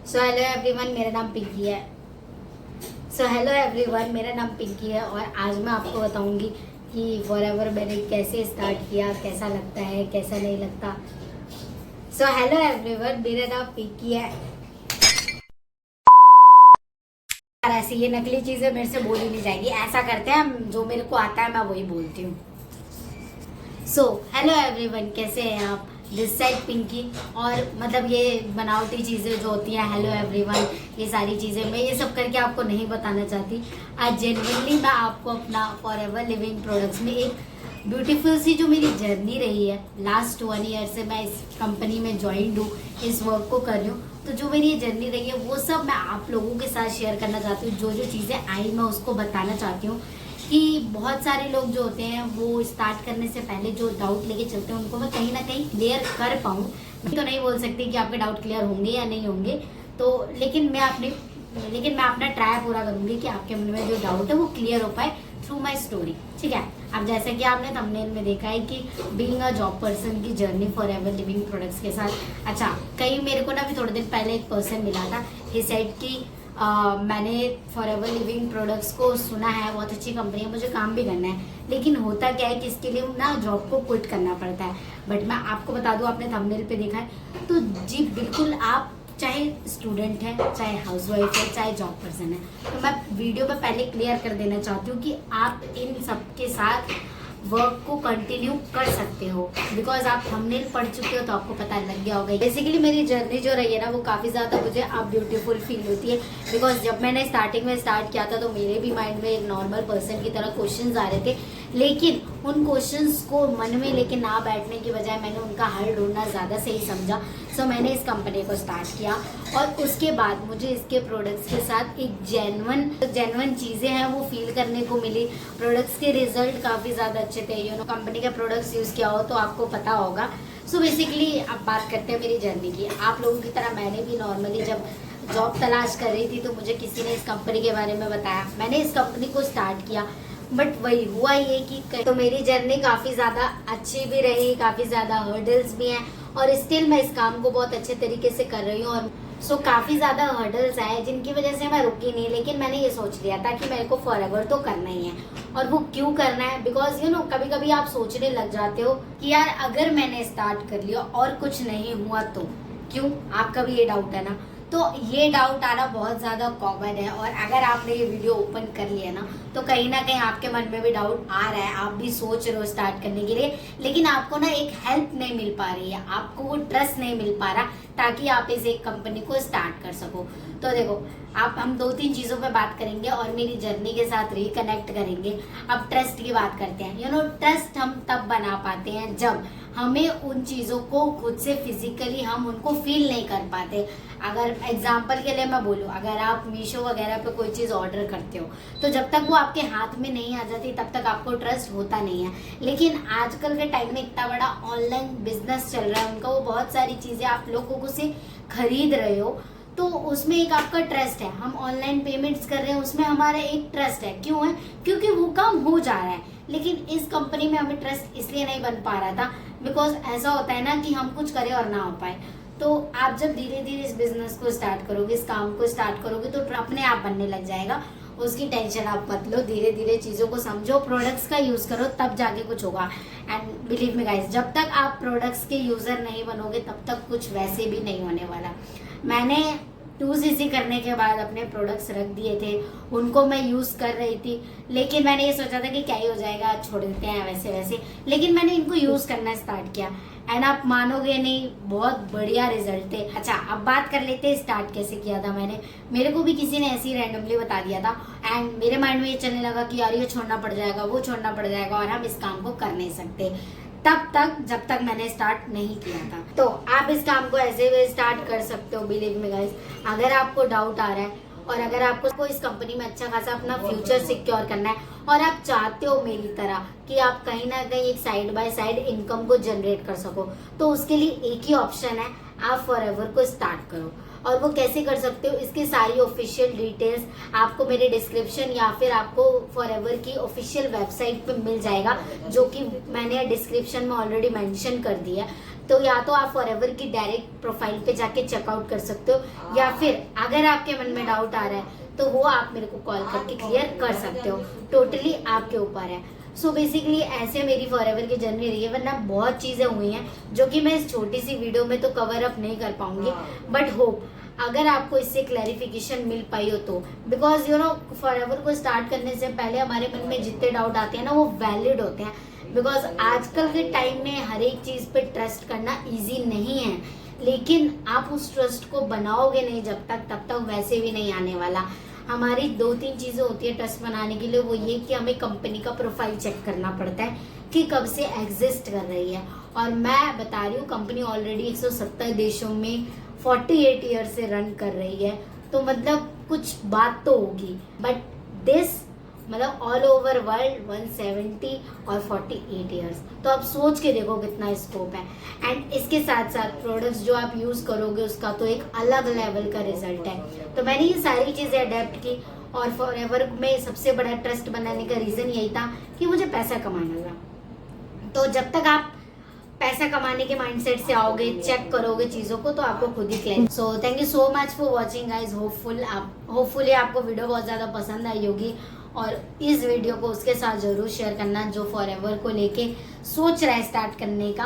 So hello everyone, मेरा नाम पिंकी है। मेरा नाम पिंकी है और आज मैं आपको बताऊंगी कि फॉरएवर मैंने कैसे स्टार्ट किया, कैसा लगता है, कैसा नहीं लगता। सो हेलो एवरीवन, मेरा नाम पिंकी है। ऐसे ये नकली चीजें मेरे से बोली नहीं जाएगी। ऐसा करते हैं, जो मेरे को आता है मैं वही बोलती हूँ। सो हेलो एवरीवन, कैसे हैं आप? This side Pinky. और मतलब ये बनावटी चीज़ें जो होती हैं, हेलो एवरीवन, ये सारी चीज़ें मैं ये सब करके आपको नहीं बताना चाहती। आज जेन्युइनली मैं आपको अपना फॉरएवर लिविंग प्रोडक्ट्स में एक ब्यूटीफुल सी जो मेरी जर्नी रही है, लास्ट 1 ईयर से मैं इस कंपनी में ज्वाइंट हूँ, इस वर्क को कर रही हूँ। तो जो मेरी ये जर्नी रही है वो सब मैं आप लोगों के साथ शेयर करना चाहती हूँ। जो जो चीज़ें आई मैं उसको बताना चाहती हूँ कि बहुत सारे लोग जो होते हैं वो स्टार्ट करने से पहले जो डाउट लेके चलते हैं उनको मैं कहीं ना कहीं क्लियर कर पाऊँ। मैं तो नहीं बोल सकती कि आपके डाउट क्लियर होंगे या नहीं होंगे, तो लेकिन मैं अपना ट्राई पूरा करूंगी कि आपके मन में जो डाउट है वो क्लियर हो पाए थ्रू माई स्टोरी। ठीक है। अब जैसा कि आपने थंबनेल में देखा है कि बीइंग अ जॉब पर्सन की जर्नी फॉरएवर लिविंग प्रोडक्ट्स के साथ। अच्छा, कहीं मेरे को ना अभी थोड़े दिन पहले एक पर्सन मिला था, ही सेड कि मैंने फॉरएवर लिविंग प्रोडक्ट्स को सुना है, बहुत अच्छी कंपनी है, मुझे काम भी करना है, लेकिन होता क्या है कि इसके लिए ना जॉब को क्विट करना पड़ता है। बट मैं आपको बता दूं, आपने थंबनेल पे देखा है तो जी बिल्कुल, आप चाहे स्टूडेंट है, चाहे हाउसवाइफ है, चाहे जॉब पर्सन है, तो मैं वीडियो में पहले क्लियर कर देना चाहती हूँ कि आप इन सब के साथ वर्क को कंटिन्यू कर सकते हो। बिकॉज आप थंबनेल पढ़ चुके हो तो आपको पता लग गया होगा। बेसिकली मेरी जर्नी जो रही है ना वो काफ़ी ज़्यादा मुझे अब ब्यूटीफुल फील होती है। बिकॉज जब मैंने स्टार्टिंग में स्टार्ट किया था तो मेरे भी माइंड में एक नॉर्मल पर्सन की तरह क्वेश्चंस आ रहे थे, लेकिन उन क्वेश्चंस को मन में लेके ना बैठने की बजाय मैंने उनका हल ढूंढना ज़्यादा सही समझा। सो मैंने इस कंपनी को स्टार्ट किया और उसके बाद मुझे इसके प्रोडक्ट्स के साथ एक जेन्युइन चीज़ें हैं वो फील करने को मिली। प्रोडक्ट्स के रिजल्ट काफ़ी ज़्यादा अच्छे थे। कंपनी के प्रोडक्ट्स यूज़ किया हो तो आपको पता होगा। सो बेसिकली अब बात करते हैं मेरी जर्नी की। आप लोगों की तरह मैंने भी नॉर्मली जब जॉब तलाश कर रही थी तो मुझे किसी ने इस कंपनी के बारे में बताया, मैंने इस कंपनी को स्टार्ट किया। बट वही हुआ ये कि तो मेरी जर्नी काफ़ी ज़्यादा अच्छी भी रही, काफ़ी ज़्यादा हर्डल्स भी हैं और स्टिल मैं इस काम को बहुत अच्छे तरीके से कर रही हूँ। और काफ़ी ज़्यादा हर्डल्स आए जिनकी वजह से मैं रुकी नहीं, लेकिन मैंने ये सोच लिया था कि मेरे को फॉरएवर तो करना ही है। और वो क्यों करना है? बिकॉज कभी कभी आप सोचने लग जाते हो कि यार अगर मैंने स्टार्ट कर लिया और कुछ नहीं हुआ तो क्यों? आपका भी ये डाउट है ना? तो ये डाउट आना बहुत ज़्यादा कॉमन है और अगर आपने ये वीडियो ओपन कर लिया ना तो कहीं ना कहीं आपके मन में भी डाउट आ रहा है, आप भी सोच रहे हो स्टार्ट करने के लिए, लेकिन आपको ना एक हेल्प नहीं मिल पा रही है, आपको वो ट्रस्ट नहीं मिल पा रहा ताकि आप इस एक कंपनी को स्टार्ट कर सको। तो देखो, हम 2-3 चीज़ों पे बात करेंगे और मेरी जर्नी के साथ रिकनेक्ट करेंगे। अब ट्रस्ट की बात करते हैं। ट्रस्ट हम तब बना पाते हैं जब हमें उन चीज़ों को खुद से फिजिकली हम उनको फील नहीं कर पाते। अगर एग्जाम्पल के लिए मैं बोलूँ, अगर आप मीशो वगैरह पे कोई चीज़ ऑर्डर करते हो तो जब तक वो आपके हाथ में नहीं आ जाती तब तक आपको ट्रस्ट होता नहीं है। लेकिन आजकल के टाइम में इतना बड़ा ऑनलाइन बिजनेस चल रहा है उनका, वो बहुत सारी चीज़ें आप लोगों से खरीद रहे हो तो उसमें एक आपका ट्रस्ट है। हम ऑनलाइन पेमेंट्स कर रहे हैं, उसमें हमारा एक ट्रस्ट है। क्यों है? क्योंकि वो काम हो जा रहा है। लेकिन इस कंपनी में हमें ट्रस्ट इसलिए नहीं बन पा रहा था बिकॉज ऐसा होता है ना कि हम कुछ करें और ना हो पाए। तो आप जब धीरे धीरे इस बिजनेस को स्टार्ट करोगे, इस काम को स्टार्ट करोगे तो अपने आप बनने लग जाएगा। उसकी टेंशन आप मत लो, धीरे धीरे चीज़ों को समझो, प्रोडक्ट्स का यूज़ करो, तब जाके कुछ होगा। एंड बिलीव मी गाइस, जब तक आप प्रोडक्ट्स के यूज़र नहीं बनोगे तब तक कुछ वैसे भी नहीं होने वाला। मैंने 2cc करने के बाद अपने प्रोडक्ट्स रख दिए थे, उनको मैं यूज़ कर रही थी, लेकिन मैंने ये सोचा था कि क्या ही हो जाएगा, छोड़ देते हैं वैसे वैसे, लेकिन मैंने इनको यूज़ करना स्टार्ट किया एंड आप मानोगे नहीं, बहुत बढ़िया रिजल्ट थे। अच्छा, अब बात कर लेते हैं स्टार्ट कैसे किया था मैंने। मेरे को भी किसी ने ऐसे ही रैंडमली बता दिया था एंड मेरे माइंड में ये चलने लगा कि यार ये छोड़ना पड़ जाएगा, वो छोड़ना पड़ जाएगा और हम इस काम को कर नहीं सकते तब तक जब तक मैंने स्टार्ट नहीं किया था। तो आप इस काम को ऐसे भी स्टार्ट कर सकते हो। बिलीव मी गाइस, अगर आपको डाउट आ रहा है और अगर आपको इस कंपनी में अच्छा खासा अपना फ्यूचर सिक्योर करना है और आप चाहते हो मेरी तरह कि आप कहीं ना कहीं एक साइड बाय साइड इनकम को जनरेट कर सको, तो उसके लिए एक ही ऑप्शन है, आप फॉरएवर को स्टार्ट करो। और वो कैसे कर सकते हो, इसकी सारी ऑफिशियल डिटेल्स आपको मेरे डिस्क्रिप्शन या फिर आपको फॉरएवर की ऑफिशियल वेबसाइट पे मिल जाएगा, जो कि मैंने डिस्क्रिप्शन में ऑलरेडी मेंशन कर दिया है। तो या तो आप फॉरएवर की डायरेक्ट प्रोफाइल पे जाके चेकआउट कर सकते हो, या फिर अगर आपके मन में डाउट आ रहा है तो वो आप मेरे को कॉल करके क्लियर कर सकते हो। टोटली आपके ऊपर है। सो बेसिकली ऐसे मेरी फॉरएवर की जर्नी रही है, वरना बहुत चीज़ें हुई हैं जो कि मैं इस छोटी सी वीडियो में तो कवर अप नहीं कर पाऊंगी, बट होप अगर आपको इससे क्लैरिफिकेशन मिल पाई हो तो, बिकॉज यू नो फॉरएवर को स्टार्ट करने से पहले हमारे मन में जितने डाउट आते हैं ना वो वैलिड होते हैं, बिकॉज आजकल के टाइम में हर एक चीज़ पे ट्रस्ट करना ईजी नहीं है, लेकिन आप उस ट्रस्ट को बनाओगे नहीं जब तक, तब तक वैसे भी नहीं आने वाला। हमारी 2-3 चीज़ें होती है ट्रस्ट बनाने के लिए, वो ये कि हमें कंपनी का प्रोफाइल चेक करना पड़ता है कि कब से एग्जिस्ट कर रही है, और मैं बता रही हूँ कंपनी ऑलरेडी 170 देशों में 48 ईयर से रन कर रही है, तो मतलब कुछ बात तो होगी। बट दिस मतलब ऑल ओवर वर्ल्ड 170 और 48 ईयर्स, तो आप सोच के देखो कितना स्कोप है। एंड इसके साथ साथ प्रोडक्ट्स जो आप यूज़ करोगे उसका तो एक अलग लेवल का रिजल्ट है। तो मैंने ये सारी चीज़ें अडेप्ट की, और फॉरएवर में सबसे बड़ा ट्रस्ट बनाने का रीज़न यही था कि मुझे पैसा कमाना था। तो जब तक आप पैसा कमाने के माइंडसेट से आओगे, चेक करोगे चीज़ों को, तो आपको खुद ही clear. So thank you so much for watching guys. Hopefully आपको वीडियो बहुत ज़्यादा पसंद आई होगी, और इस वीडियो को उसके साथ ज़रूर शेयर करना जो फॉरएवर को लेके सोच रहा है स्टार्ट करने का।